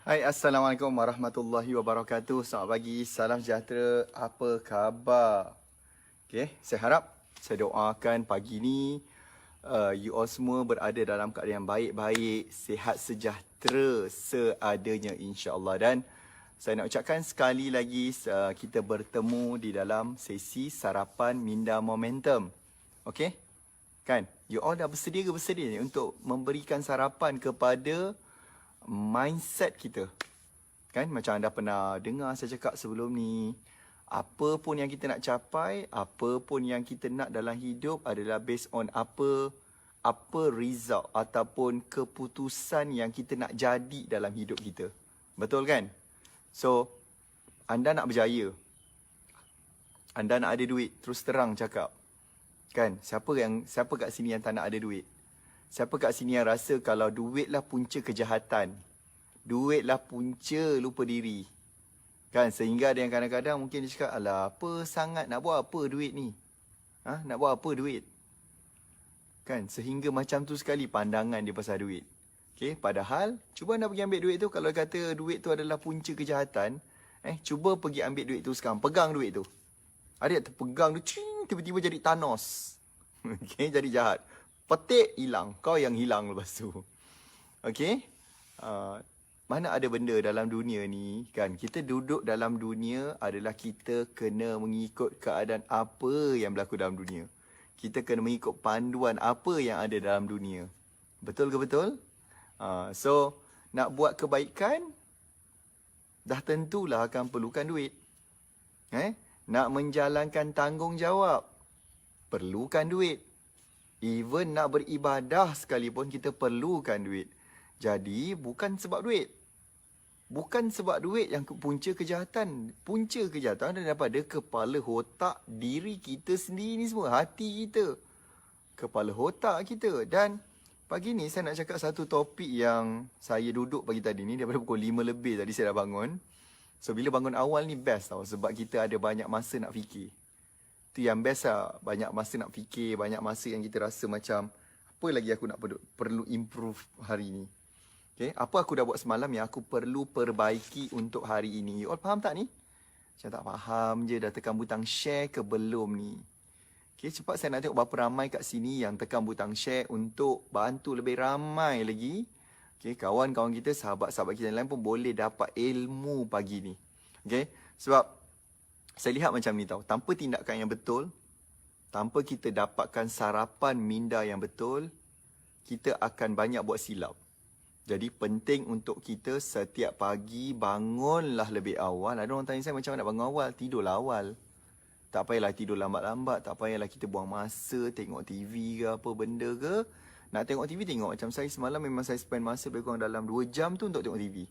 Hai, Assalamualaikum warahmatullahi wabarakatuh. Selamat pagi, salam sejahtera. Apa khabar? Okay, saya harap, saya doakan pagi ni you all semua berada dalam keadaan yang baik-baik, sihat sejahtera seadanya insya-Allah. Dan saya nak ucapkan sekali lagi kita bertemu di dalam sesi sarapan minda momentum. Okay? Kan? You all dah bersedia ni untuk memberikan sarapan kepada mindset kita. Kan macam anda pernah dengar saya cakap sebelum ni, apa pun yang kita nak capai, apa pun yang kita nak dalam hidup adalah based on apa result ataupun keputusan yang kita nak jadi dalam hidup kita. Betul kan? So, anda nak berjaya, anda nak ada duit, terus terang cakap. Kan? Siapa kat sini yang tak nak ada duit? Siapa kat sini yang rasa kalau duitlah punca kejahatan? Duitlah punca lupa diri. Kan? Sehingga ada yang kadang-kadang mungkin dia cakap, alah apa sangat nak buat apa duit ni? Nak buat apa duit? Kan? Sehingga macam tu sekali pandangan dia pasal duit. Okay? Padahal, cuba anda pergi ambil duit tu. Kalau kata duit tu adalah punca kejahatan, cuba pergi ambil duit tu sekarang. Pegang duit tu. Ada yang terpegang tu, tiba-tiba jadi Thanos. Okay? Jadi jahat. Petik, hilang. Kau yang hilang lepas tu. Okay? Mana ada benda dalam dunia ni, kan? Kita duduk dalam dunia adalah kita kena mengikut keadaan apa yang berlaku dalam dunia. Kita kena mengikut panduan apa yang ada dalam dunia. Betul ke betul? So, nak buat kebaikan, dah tentulah akan perlukan duit. Nak menjalankan tanggungjawab, perlukan duit. Even nak beribadah sekalipun kita perlukan duit. Jadi bukan sebab duit. Bukan sebab duit yang punca kejahatan. Punca kejahatan daripada kepala otak diri kita sendiri ni semua. Hati kita. Kepala otak kita. Dan pagi ni saya nak cakap satu topik yang saya duduk pagi tadi ni. Daripada pukul 5 lebih tadi saya dah bangun. So bila bangun awal ni best tau. Sebab kita ada banyak masa nak fikir. Itu yang best lah. Banyak masa nak fikir, banyak masa yang kita rasa macam apa lagi aku nak perlu improve hari ni. Okay? Apa aku dah buat semalam yang aku perlu perbaiki untuk hari ini. You all faham tak ni? Macam tak faham je dah tekan butang share ke belum ni. Okay, cepat saya nak tengok berapa ramai kat sini yang tekan butang share untuk bantu lebih ramai lagi. Okay, kawan-kawan kita, sahabat-sahabat kita yang lain pun boleh dapat ilmu pagi ni. Okay, sebab saya lihat macam ni tau, tanpa tindakan yang betul, tanpa kita dapatkan sarapan minda yang betul, kita akan banyak buat silap. Jadi penting untuk kita setiap pagi bangunlah lebih awal. Ada orang tanya saya macam mana nak bangun awal? Tidurlah awal. Tak payahlah tidur lambat-lambat, tak payahlah kita buang masa tengok TV ke apa benda ke. Nak tengok TV tengok. Macam saya semalam memang saya spend masa lebih kurang dalam 2 jam tu untuk tengok TV.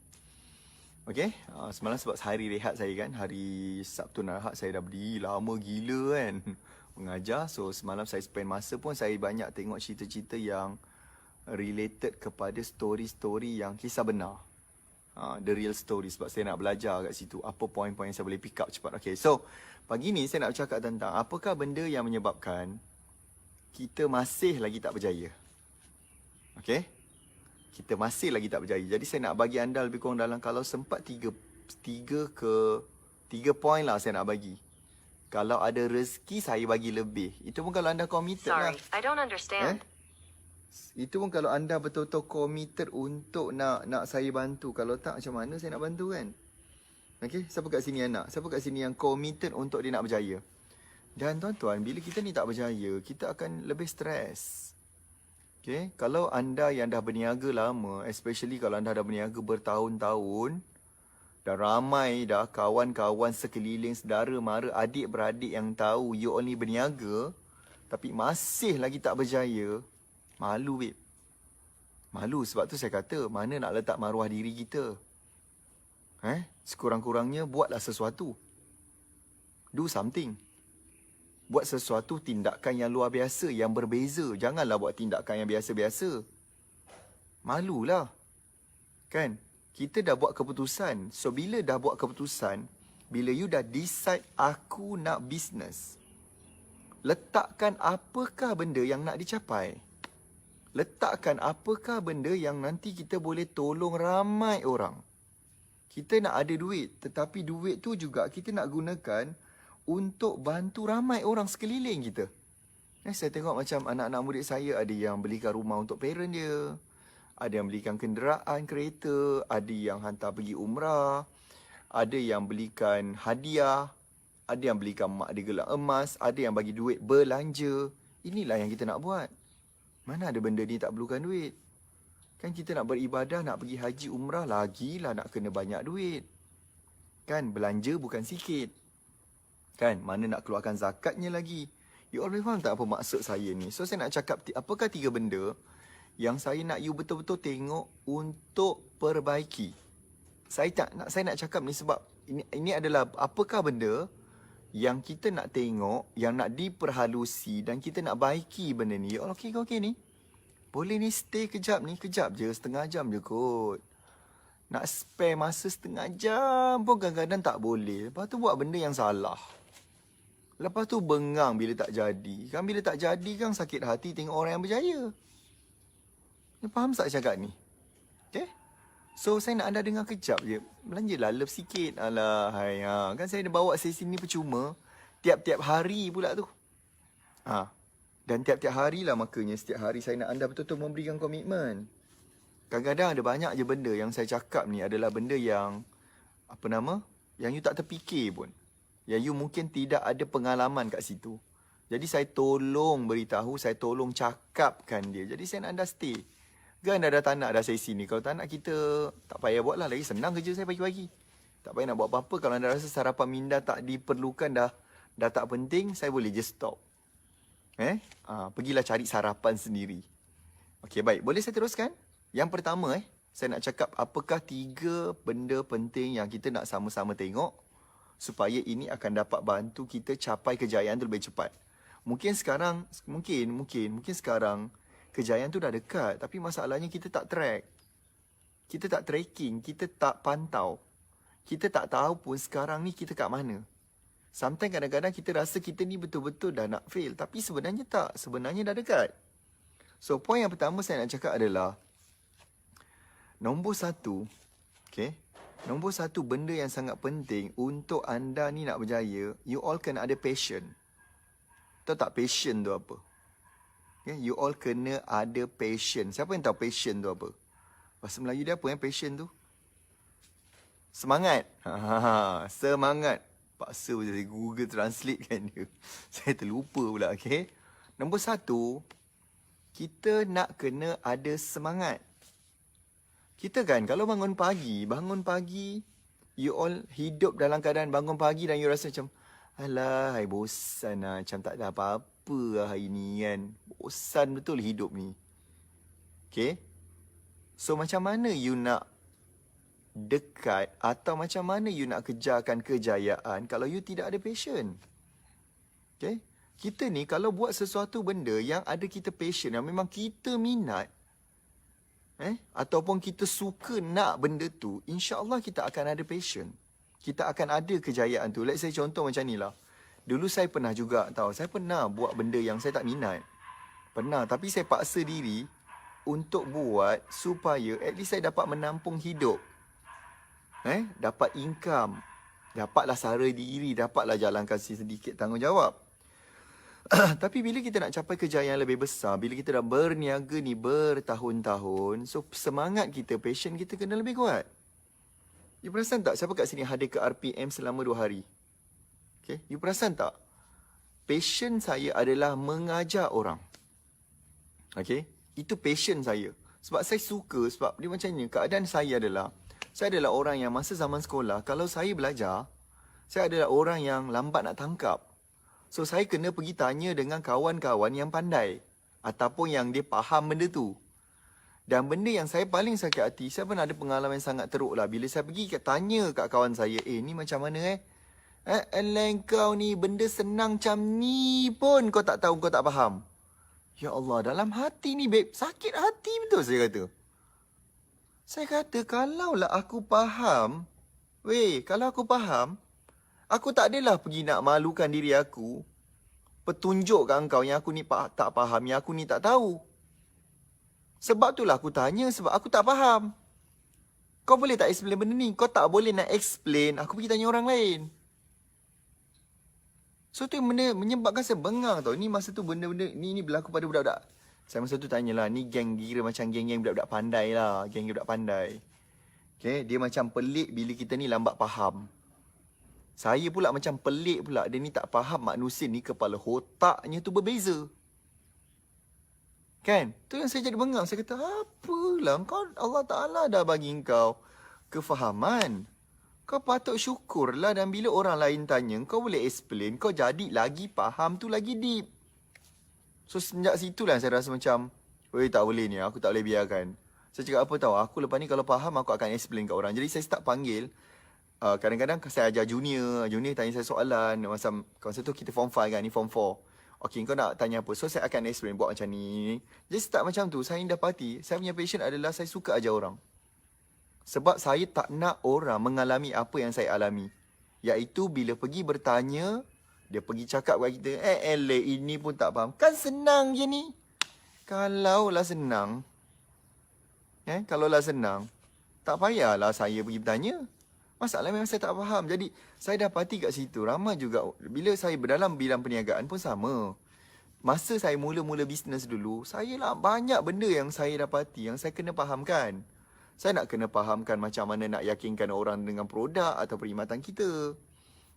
Okay, semalam sebab hari rehat saya kan, hari Sabtu dan Ahad saya dah berdiri lama gila kan mengajar. So semalam saya spend masa pun saya banyak tengok cerita-cerita yang related kepada story-story yang kisah benar. The real story, sebab saya nak belajar kat situ. Apa poin-poin yang saya boleh pick up cepat. Okay, so pagi ni saya nak bercakap tentang apakah benda yang menyebabkan kita masih lagi tak berjaya. Okay, kita masih lagi tak berjaya. Jadi saya nak bagi anda lebih kurang dalam kalau sempat 3 poin lah saya nak bagi. Kalau ada rezeki saya bagi lebih. Itu pun kalau anda committed lah. Sorry, I don't understand. Itu pun kalau anda betul-betul committed untuk nak saya bantu. Kalau tak macam mana saya nak bantu kan? Okay, siapa kat sini yang nak? Siapa kat sini yang committed untuk dia nak berjaya? Dan tuan-tuan, bila kita ni tak berjaya, kita akan lebih stres. Okay, kalau anda yang dah berniaga lama, especially kalau anda dah berniaga bertahun-tahun, dah ramai dah kawan-kawan sekeliling, saudara mara, adik-beradik yang tahu you all ni berniaga, tapi masih lagi tak berjaya, malu babe. Malu, sebab tu saya kata, mana nak letak maruah diri kita? Sekurang-kurangnya buatlah sesuatu. Do something. Buat sesuatu tindakan yang luar biasa, yang berbeza. Janganlah buat tindakan yang biasa-biasa. Malulah. Kan? Kita dah buat keputusan. So, bila dah buat keputusan, bila you dah decide aku nak bisnes, letakkan apakah benda yang nak dicapai. Letakkan apakah benda yang nanti kita boleh tolong ramai orang. Kita nak ada duit, tetapi duit tu juga kita nak gunakan untuk bantu ramai orang sekeliling kita. Saya tengok macam anak-anak murid saya, ada yang belikan rumah untuk parent dia, ada yang belikan kenderaan, kereta, ada yang hantar pergi umrah, ada yang belikan hadiah, ada yang belikan mak dia gelang emas, ada yang bagi duit belanja. Inilah yang kita nak buat. Mana ada benda ni tak perlukan duit. Kan kita nak beribadah, nak pergi haji umrah, lagilah nak kena banyak duit. Kan belanja bukan sikit. Kan mana nak keluarkan zakatnya lagi. You all faham tak apa maksud saya ni? So saya nak cakap apakah 3 benda yang saya nak you betul-betul tengok untuk perbaiki. Saya nak cakap ni sebab ini adalah apakah benda yang kita nak tengok, yang nak diperhalusi dan kita nak baiki benda ni. You all okey ni? Boleh ni stay kejap ni, kejap je, setengah jam je kot. Nak spare masa setengah jam pun kadang-kadang tak boleh. Lepas tu buat benda yang salah. Lepas tu bengang bila tak jadi. Kan bila tak jadi kan sakit hati tengok orang yang berjaya. You faham tak cakap ni? Okay? So saya nak anda dengar kejap je. Belanjalah love sikit. Alah, hai, kan saya dah bawa sesi ni percuma. Tiap-tiap hari pula tu. Dan tiap-tiap hari lah makanya setiap hari saya nak anda betul-betul memberikan komitmen. Kadang-kadang ada banyak je benda yang saya cakap ni adalah benda yang, yang you tak terfikir pun. Yang you mungkin tidak ada pengalaman kat situ. Jadi saya tolong beritahu, saya tolong cakapkan dia. Jadi saya nak anda stay. Kan anda dah tak nak dah sesi ni. Kalau tak nak kita, tak payah buat lah. Lagi senang kerja saya pagi-pagi. Tak payah nak buat apa-apa. Kalau anda rasa sarapan minda tak diperlukan dah tak penting, saya boleh just stop. Pergilah cari sarapan sendiri. Okey, baik. Boleh saya teruskan? Yang pertama, saya nak cakap apakah 3 benda penting yang kita nak sama-sama tengok supaya ini akan dapat bantu kita capai kejayaan tu lebih cepat. Mungkin sekarang, mungkin sekarang kejayaan tu dah dekat, tapi masalahnya kita tak track. Kita tak tracking, kita tak pantau. Kita tak tahu pun sekarang ni kita kat mana. Sometimes kadang-kadang kita rasa kita ni betul-betul dah nak fail. Tapi sebenarnya tak. Sebenarnya dah dekat. So, point yang pertama saya nak cakap adalah nombor 1. Okay. Nombor 1 benda yang sangat penting untuk anda ni nak berjaya. You all kena ada passion. Tahu tak passion tu apa? Okay. You all kena ada passion. Siapa yang tahu passion tu apa? Bahasa Melayu dia apa yang passion tu? Semangat. Semangat. Paksa saya Google Translate kan dia. Saya terlupa pula, okay. Nombor 1, kita nak kena ada semangat. Kita kan kalau bangun pagi, you all hidup dalam keadaan bangun pagi dan you rasa macam, alah, bosan lah, macam tak ada apa-apa lah hari ni kan. Bosan betul hidup ni. Okay. So macam mana you nak dekat atau macam mana you nak kejarkan kejayaan kalau you tidak ada passion? Okay? Kita ni kalau buat sesuatu benda yang ada kita passion, yang memang kita minat, ataupun kita suka nak benda tu, insya-Allah kita akan ada passion. Kita akan ada kejayaan tu. Let's say contoh macam ni lah. Dulu saya pernah juga saya pernah buat benda yang saya tak minat. Pernah, tapi saya paksa diri untuk buat supaya at least saya dapat menampung hidup. Dapat income, dapatlah sara diri, dapatlah jalankan sedikit tanggungjawab. Tapi bila kita nak capai kejayaan lebih besar, bila kita dah berniaga ni bertahun-tahun, so semangat kita, passion kita kena lebih kuat. You perasan tak siapa kat sini hadir ke RPM selama 2 hari? Okay, you perasan tak? Passion saya adalah mengajar orang. Okay, itu passion saya. Sebab saya suka, sebab dia macam ni, keadaan saya adalah orang yang masa zaman sekolah, kalau saya belajar, saya adalah orang yang lambat nak tangkap. So, saya kena pergi tanya dengan kawan-kawan yang pandai. Ataupun yang dia faham benda tu. Dan benda yang saya paling sakit hati, saya pernah ada pengalaman yang sangat teruk lah. Bila saya pergi tanya kat kawan saya, ni macam mana Alah kau ni, benda senang macam ni pun kau tak tahu, kau tak faham. Ya Allah, dalam hati ni babe, sakit hati betul saya kata. Saya kata, kalaulah aku faham, kalau aku faham, aku tak adalah pergi nak malukan diri aku, petunjuk kat engkau yang aku ni tak faham, yang aku ni tak tahu. Sebab itulah aku tanya, sebab aku tak faham. kau boleh tak explain benda ni? Kau tak boleh nak explain, aku pergi tanya orang lain. So tu benda menyebabkan saya bengang tau. Ni masa tu benda-benda ni berlaku pada budak-budak. Saya masa tu tanyalah, ni geng kira macam geng-geng budak-budak pandai lah. Geng budak pandai. Okay, dia macam pelik bila kita ni lambat faham. Saya pula macam pelik pula. Dia ni tak faham manusia ni kepala otaknya tu berbeza. Kan? Tu yang saya jadi bengang. Saya kata, apalah kau, Allah Ta'ala dah bagi kau kefahaman. Kau patut syukurlah, dan bila orang lain tanya, kau boleh explain, kau jadi lagi faham tu lagi deep. So sejak situlah saya rasa macam, weh tak boleh ni, aku tak boleh biarkan. Saya cakap apa tahu, aku lepas ni kalau faham aku akan explain kat orang. Jadi saya start panggil, kadang-kadang saya ajar junior tanya saya soalan, macam masa tu kita form 5 kan, ni form 4. Okay, kau nak tanya apa? So saya akan explain, buat macam ni. Jadi start macam tu, saya dapati, saya punya passion adalah saya suka ajar orang. Sebab saya tak nak orang mengalami apa yang saya alami. Iaitu bila pergi bertanya, dia pergi cakap kepada kita, ini pun tak faham. Kan senang je ni. Kalaulah senang, kalaulah senang, tak payahlah saya pergi bertanya. Masalah memang saya tak faham. Jadi saya dapati kat situ, ramai juga, bila saya berdalam bidang perniagaan pun sama. Masa saya mula-mula bisnes dulu, saya lah banyak benda yang saya dapati, yang saya kena fahamkan. Saya nak kena fahamkan macam mana nak yakinkan orang dengan produk atau perkhidmatan kita.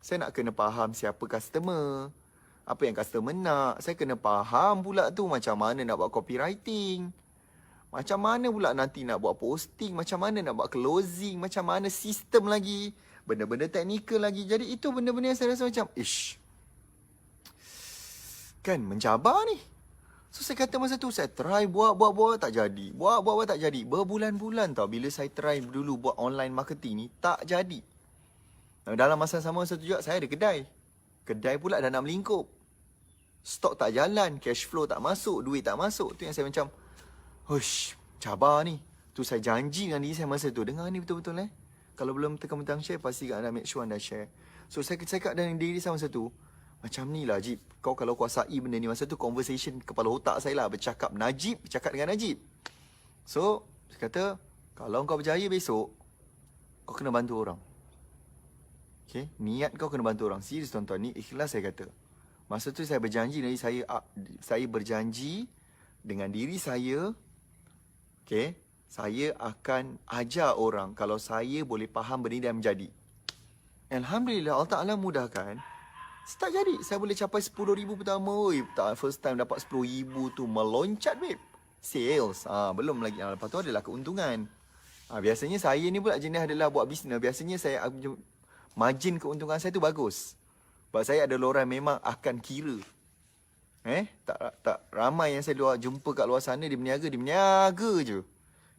Saya nak kena faham siapa customer, apa yang customer nak. Saya kena faham pula tu macam mana nak buat copywriting, macam mana pula nanti nak buat posting, macam mana nak buat closing, macam mana sistem lagi, benda-benda teknikal lagi. Jadi itu benda-benda yang saya rasa macam, kan mencabar ni. So saya kata masa tu saya try buat tak jadi. Buat tak jadi. Berbulan-bulan tau bila saya try dulu buat online marketing ni, tak jadi. Dalam masa sama masa tu juga saya ada kedai. Kedai pula dah nak melingkup. Stok tak jalan, cash flow tak masuk, duit tak masuk. Tu yang saya macam, cabar ni. Tu saya janji dengan diri saya masa tu, dengar ni betul-betul Kalau belum tekan butang share, pasti anda make sure anda share. So saya cakap dengan diri saya masa tu, macam ni lah Najib, kau kalau kuasai benda ni. Masa tu conversation kepala otak saya lah, bercakap dengan Najib. So, saya kata, kalau kau berjaya besok, kau kena bantu orang. Okay, niat kau kena bantu orang. Serius tuan-tuan, ni ikhlas saya kata. Masa tu saya berjanji dari saya berjanji dengan diri saya, okay, saya akan ajar orang kalau saya boleh faham benda dan menjadi. Alhamdulillah, Allah Ta'ala mudahkan. Start jadi. Saya boleh capai 10,000 pertama. First time dapat 10,000 tu meloncat, babe. Sales. Belum lagi. Lepas tu adalah keuntungan. Biasanya saya ni pula jenis adalah buat bisnes. Biasanya saya margin keuntungan saya tu bagus. Sebab saya ada orang memang akan kira. Tak ramai yang saya jumpa kat luar sana, dia berniaga je.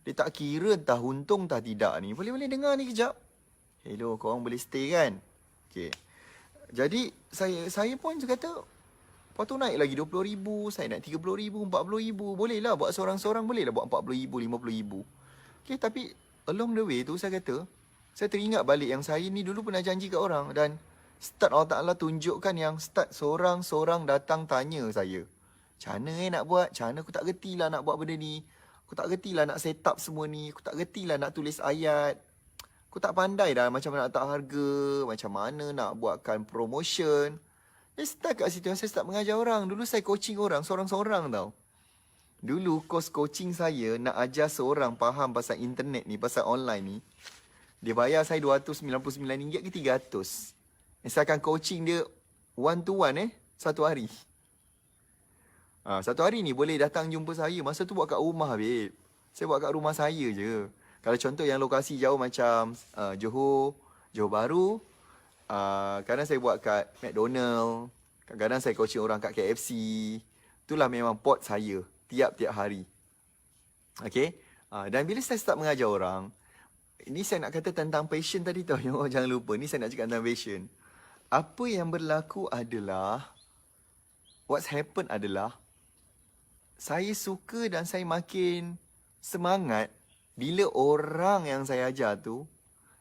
Dia tak kira entah untung entah tidak ni. Boleh dengar ni kejap. Hello, korang boleh stay kan? Okay. Jadi saya pun kata, lepas tu naik lagi 20,000, saya naik 30,000, 40,000. Boleh lah buat seorang-seorang, boleh lah buat 40,000, 50,000. Okay, tapi along the way tu saya kata, saya teringat balik yang saya ni dulu pernah janji kat orang. Dan start Allah Ta'ala tunjukkan yang start seorang-seorang datang tanya saya, macam mana nak buat? Macam mana aku tak gerti lah nak buat benda ni? Aku tak gerti lah nak set up semua ni. Aku tak gerti lah nak tulis ayat. Aku tak pandai dah macam mana nak letak harga, macam mana nak buatkan promotion. Saya start kat situ, saya start mengajar orang. Dulu saya coaching orang, seorang-seorang tau. Dulu kos coaching saya nak ajar seorang faham pasal internet ni, pasal online ni. Dia bayar saya RM299 ke RM300. Saya akan coaching dia one to one satu hari. Satu hari ni boleh datang jumpa saya. Masa tu buat kat rumah, babe. Saya buat kat rumah saya je. Kalau contoh yang lokasi jauh macam Johor Bahru, kadang saya buat kat McDonald, kadang-kadang saya coaching orang kat KFC. Itulah memang pot saya tiap-tiap hari. Okay? Dan bila saya start mengajar orang, ini saya nak kata tentang passion tadi tau. Yang jangan lupa, ni saya nak cakap tentang passion. Apa yang berlaku adalah, what's happened adalah, saya suka dan saya makin semangat bila orang yang saya ajar tu,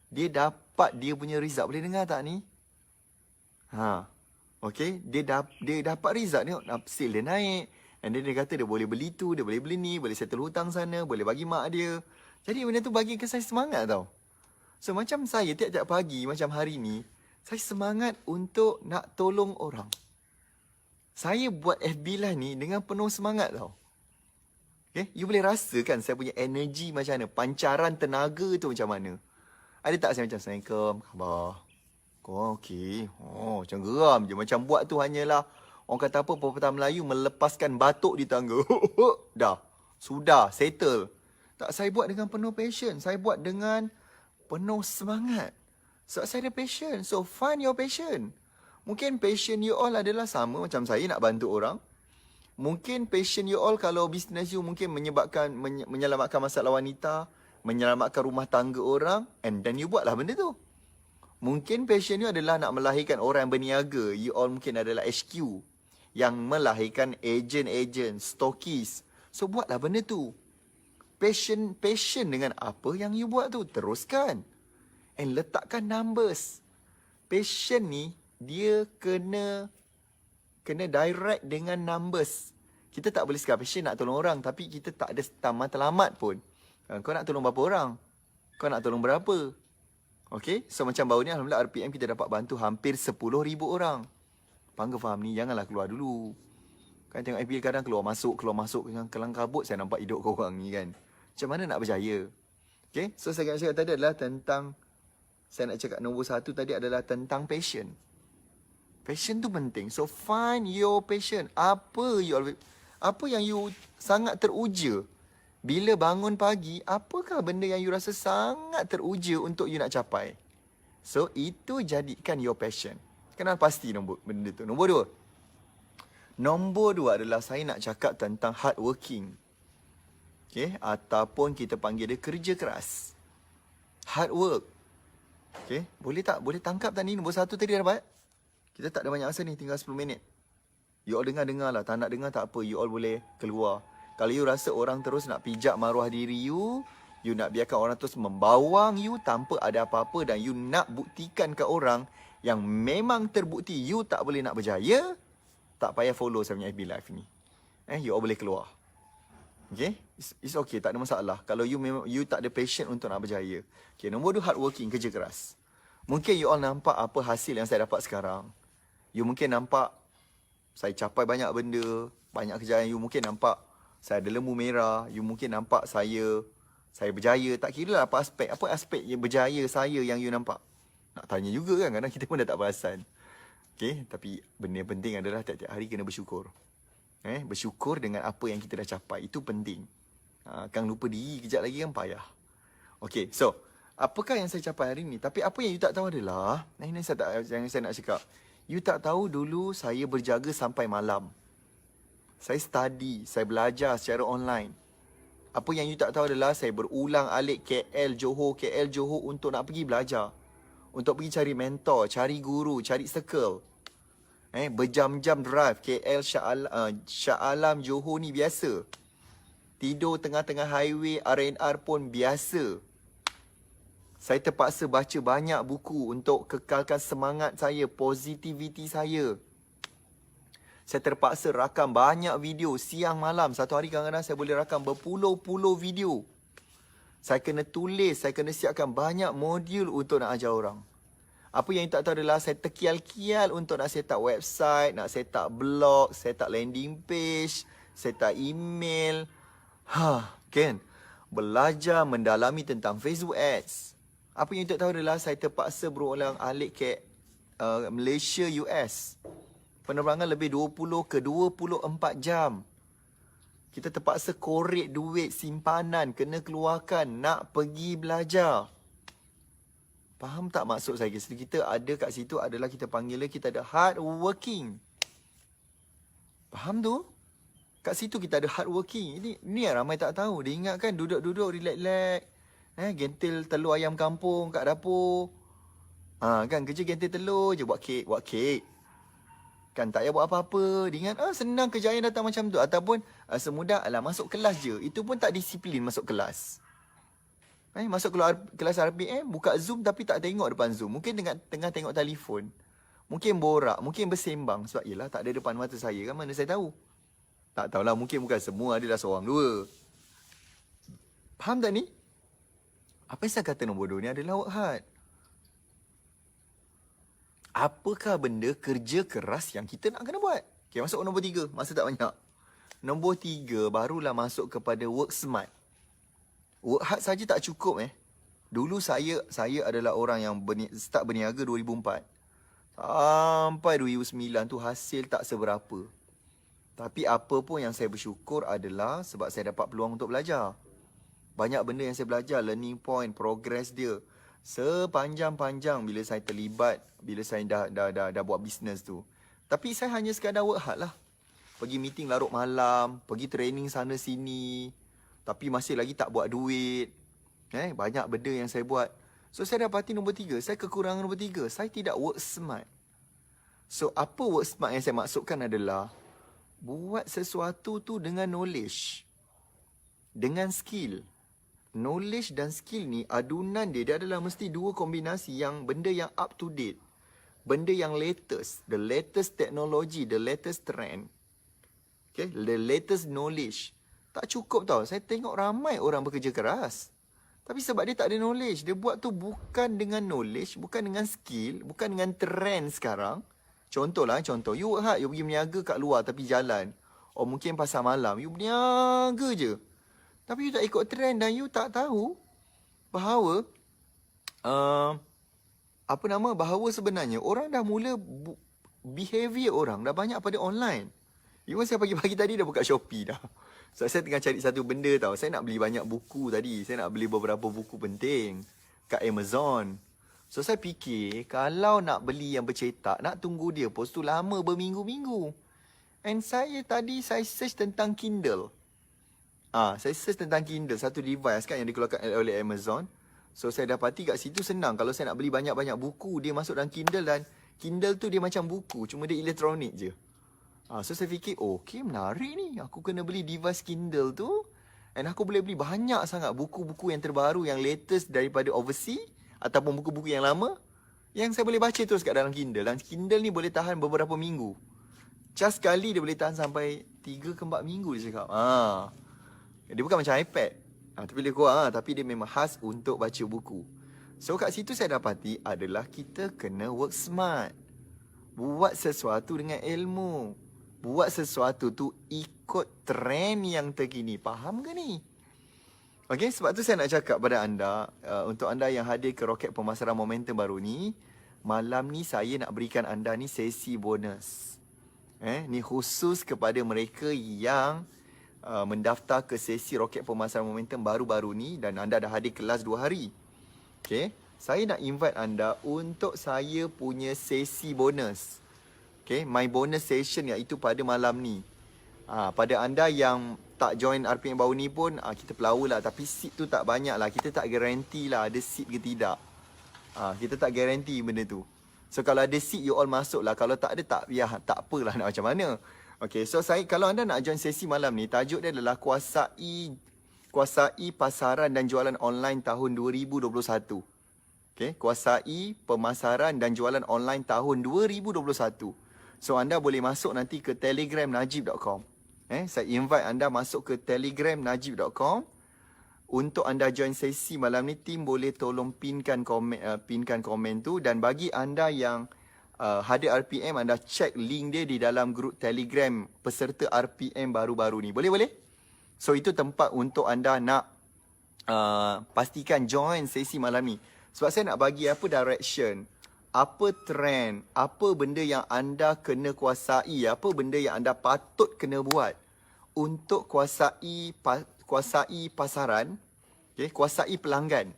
dia dapat dia punya result. Boleh dengar tak ni? Okay, dia dapat result. Tengok, sale dia naik. And then dia kata dia boleh beli tu, dia boleh beli ni, boleh settle hutang sana, boleh bagi mak dia. Jadi benda tu bagi ke saya semangat tau. So macam saya tiap-tiap pagi macam hari ni, saya semangat untuk nak tolong orang. Saya buat FB Live ni dengan penuh semangat tau. Okay? You boleh rasakan saya punya energi macam mana. Pancaran tenaga tu macam mana. Ada tak saya macam, Assalamualaikum, khabar? Kau okey. Oh, macam geram je. Macam buat tu hanyalah, orang kata apa, pepatah Melayu, melepaskan batuk di tangga. Dah. Sudah. Settle. Tak, saya buat dengan penuh passion. Saya buat dengan penuh semangat. So, saya ada passion. So, find your passion. Mungkin passion you all adalah sama macam saya nak bantu orang. Mungkin passion you all kalau business you mungkin menyelamatkan masalah wanita, menyelamatkan rumah tangga orang, and then you buatlah benda tu. Mungkin passion you adalah nak melahirkan orang yang berniaga. You all mungkin adalah HQ yang melahirkan ejen-ejen, stokis. So buatlah benda tu. Passion dengan apa yang you buat tu, teruskan. And letakkan numbers. Passion ni dia kena direct dengan numbers. Kita tak boleh cakap passion nak tolong orang, tapi kita tak ada matlamat pun. Kau nak tolong berapa orang? Kau nak tolong berapa? Okay, so macam baru ni Alhamdulillah RPM kita dapat bantu hampir 10,000 orang. Bangga faham ni, janganlah keluar dulu. Kan tengok IPL kadang keluar masuk, yang kelang kabut saya nampak hidup korang ni kan. Macam mana nak berjaya? Okay, so saya nak cakap tadi adalah tentang, saya nak cakap nombor 1 tadi adalah tentang passion. Passion tu penting. So find your passion. Apa yang you sangat teruja? Bila bangun pagi, apakah benda yang you rasa sangat teruja untuk you nak capai? So, itu jadikan your passion. Kenal pasti benda tu. Nombor 2 adalah saya nak cakap tentang hard working. Okay? Ataupun kita panggil dia kerja keras. Hard work. Okay? Boleh tak? Boleh tangkap tak ni? Nombor 1 tadi dah dapat? Kita tak ada banyak masa ni, tinggal 10 minit. You all dengar lah. Tak nak dengar tak apa. You all boleh keluar. Kalau you rasa orang terus nak pijak maruah diri you nak biarkan orang terus membawang you tanpa ada apa-apa dan you nak buktikan ke orang yang memang terbukti you tak boleh nak berjaya, tak payah follow saya punya FB Live ni. You all boleh keluar. Okay? It's okay, tak ada masalah. Kalau you tak ada passion untuk nak berjaya. Okay, nombor 2, hard working, kerja keras. Mungkin you all nampak apa hasil yang saya dapat sekarang. You mungkin nampak saya capai banyak benda, banyak kejayaan. You mungkin nampak saya ada lembu merah. You mungkin nampak saya berjaya. Tak kira lah apa aspek yang berjaya saya yang you nampak. Nak tanya juga kan, kadang kita pun dah tak perasan. Okay, tapi benda yang penting adalah tiap-tiap hari kena bersyukur. Bersyukur dengan apa yang kita dah capai. Itu penting. Kan lupa diri kejap lagi kan payah. Okay, so apakah yang saya capai hari ni? Tapi apa yang you tak tahu adalah, ini yang saya nak cakap. You tak tahu dulu saya berjaga sampai malam. Saya study, saya belajar secara online. Apa yang you tak tahu adalah saya berulang alik KL Johor untuk nak pergi belajar. Untuk pergi cari mentor, cari guru, cari circle. Berjam-jam drive KL Shah Alam Johor ni biasa. Tidur tengah-tengah highway RNR pun biasa. Saya terpaksa baca banyak buku untuk kekalkan semangat saya, positivity saya. Saya terpaksa rakam banyak video siang malam. Satu hari kadang-kadang saya boleh rakam berpuluh-puluh video. Saya kena tulis, saya kena siapkan banyak modul untuk nak ajar orang. Apa yang you tak tahu adalah saya terkial-kial untuk nak set up website, nak set up blog, set up landing page, set up email. Kan? Belajar mendalami tentang Facebook Ads. Apa yang you tak tahu adalah saya terpaksa berulang alik ke Malaysia, US. Penerbangan lebih 20 ke 24 jam. Kita terpaksa korek duit simpanan, kena keluarkan, nak pergi belajar. Faham tak maksud saya? Kita ada kat situ adalah kita panggil kita ada hard working. Faham tu? Kat situ kita ada hard working. Ini yang ramai tak tahu. Dia ingatkan duduk-duduk, relax-relax. Gentil telur ayam kampung kat dapur. Kan kerja gentil telur je, buat kek. Kan tak payah buat apa-apa. Dia ingat senang kejayaan datang macam tu. Ataupun semudah masuk kelas je. Itu pun tak disiplin masuk kelas. Masuk kelas RPM, buka Zoom tapi tak tengok depan Zoom. Mungkin tengah tengok telefon. Mungkin borak, mungkin bersembang. Sebab yelah tak ada depan mata saya kan, mana saya tahu. Tak tahulah, mungkin bukan semua, adalah seorang dua. Faham tak ni? Apa yang saya kata nombor 2 ni adalah work hard. Apakah benda kerja keras yang kita nak kena buat? Okay, masuk nombor 3. Masa tak banyak. Nombor 3 barulah masuk kepada work smart. Work hard saja tak cukup Dulu saya adalah orang yang start berniaga 2004. Sampai 2009 tu hasil tak seberapa. Tapi apa pun yang saya bersyukur adalah sebab saya dapat peluang untuk belajar. Banyak benda yang saya belajar, learning point, progress dia. Sepanjang-panjang bila saya terlibat, bila saya dah buat bisnes tu. Tapi saya hanya sekadar work hard lah. Pergi meeting larut malam, pergi training sana sini. Tapi masih lagi tak buat duit. Banyak benda yang saya buat. So saya dapati nombor 3. Saya kekurangan nombor 3. Saya tidak work smart. So apa work smart yang saya maksudkan adalah buat sesuatu tu dengan knowledge. Dengan skill. Knowledge dan skill ni adunan dia adalah mesti dua kombinasi yang benda yang up to date. Benda yang latest. The latest technology, the latest trend. Okay, the latest knowledge. Tak cukup tau. Saya tengok ramai orang bekerja keras. Tapi sebab dia tak ada knowledge. Dia buat tu bukan dengan knowledge, bukan dengan skill, bukan dengan trend sekarang. Contoh. You work hard, you pergi berniaga kat luar tapi jalan. Or mungkin pasar malam, you berniaga je. Tapi you tak ikut trend dan you tak tahu bahawa bahawa sebenarnya orang dah mula behavior orang dah banyak pada online. Even saya pagi-pagi tadi dah buka Shopee dah. So, saya tengah cari satu benda tau. Saya nak beli banyak buku tadi. Saya nak beli beberapa buku penting kat Amazon. So saya fikir kalau nak beli yang bercetak, nak tunggu dia post tu lama berminggu-minggu. And saya search tentang Kindle. Saya search tentang Kindle, satu device kan yang dikeluarkan oleh Amazon. So saya dapati kat situ senang. Kalau saya nak beli banyak-banyak buku, dia masuk dalam Kindle dan Kindle tu dia macam buku, cuma dia elektronik je. So saya fikir, okay menarik ni. Aku kena beli device Kindle tu. And aku boleh beli banyak sangat buku-buku yang terbaru, yang latest daripada overseas. Ataupun buku-buku yang lama. Yang saya boleh baca terus kat dalam Kindle. Dan Kindle ni boleh tahan beberapa minggu. Just sekali dia boleh tahan sampai 3 ke 4 minggu dia cakap. Dia bukan macam iPad. Tapi dia kurang. Tapi dia memang khas untuk baca buku. So kat situ saya dapati adalah kita kena work smart. Buat sesuatu dengan ilmu. Buat sesuatu tu ikut trend yang terkini. Faham ke ni? Okay, sebab tu saya nak cakap pada anda, untuk anda yang hadir ke Roket Pemasaran Momentum baru ni, malam ni saya nak berikan anda ni sesi bonus. Ni khusus kepada mereka yang mendaftar ke sesi Roket Pemasaran Momentum baru-baru ni dan anda dah hadir kelas 2 hari. Okay, saya nak invite anda untuk saya punya sesi bonus. Okay, my bonus session iaitu pada malam ni. Pada anda yang tak join RPM baru ni pun, kita pelawa lah. Tapi seat tu tak banyak lah. Kita tak garanti lah ada seat ke tidak. Kita tak garanti benda tu. So kalau ada seat, you all masuk lah. Kalau tak ada, tak apalah nak macam mana. Okay, so kalau anda nak join sesi malam ni, tajuk dia adalah kuasai pasaran dan jualan online tahun 2021. Okay, kuasai pemasaran dan jualan online tahun 2021. So anda boleh masuk nanti ke Telegram Najib.com. Saya invite anda masuk ke Telegram Najib.com. Untuk anda join sesi malam ni, tim boleh tolong pinkan komen tu. Dan bagi anda yang hadir RPM, anda check link dia di dalam grup Telegram peserta RPM baru-baru ni. Boleh? So itu tempat untuk anda nak pastikan join sesi malam ni. Sebab saya nak bagi apa direction, apa trend, apa benda yang anda kena kuasai, apa benda yang anda patut kena buat untuk kuasai pasaran, kuasai pelanggan.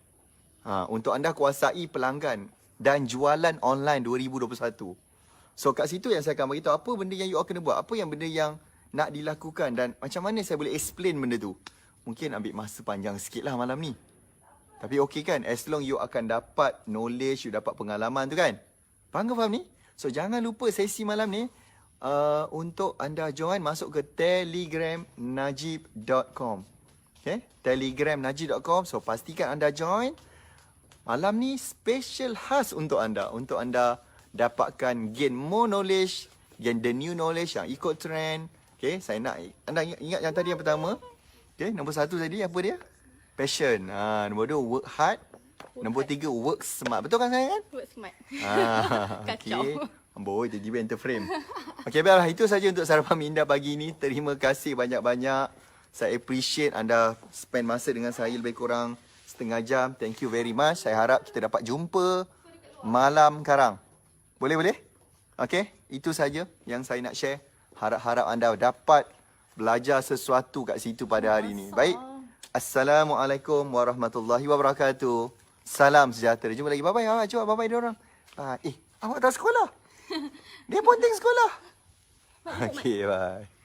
Untuk anda kuasai pelanggan dan jualan online 2021. So kat situ yang saya akan beritahu apa benda yang you all kena buat, apa yang benda yang nak dilakukan dan macam mana saya boleh explain benda tu. Mungkin ambil masa panjang sikit lah malam ni. Tapi okey kan, as long you akan dapat knowledge, you dapat pengalaman tu kan. Faham ni? So jangan lupa sesi malam ni, untuk anda join, masuk ke telegramnajib.com. Okay, telegramnajib.com. So pastikan anda join. Malam ni special khas untuk anda dapatkan gain more knowledge, gain the new knowledge yang ikut trend. Okay, saya nak anda ingat yang tadi yang pertama. Okay, nombor 1 tadi apa dia? passion. Nombor 2, work hard. Nombor 3, work smart. Betul kan saya kan? Work smart. Kacau. Kacau. Amboi, tiba-tiba interframe. Okey, baiklah. Itu saja untuk sarapan minda pagi ini. Terima kasih banyak-banyak. Saya appreciate anda spend masa dengan saya lebih kurang setengah jam. Thank you very much. Saya harap kita dapat jumpa malam karang. Boleh? Okey, itu saja yang saya nak share. Harap-harap anda dapat belajar sesuatu kat situ pada hari ini. Baik. Assalamualaikum warahmatullahi wabarakatuh. Salam sejahtera. Jumpa lagi. Bye-bye. Cuba bye-bye dia orang. Awak tak sekolah? Dia pun tengok sekolah. Okey, bye.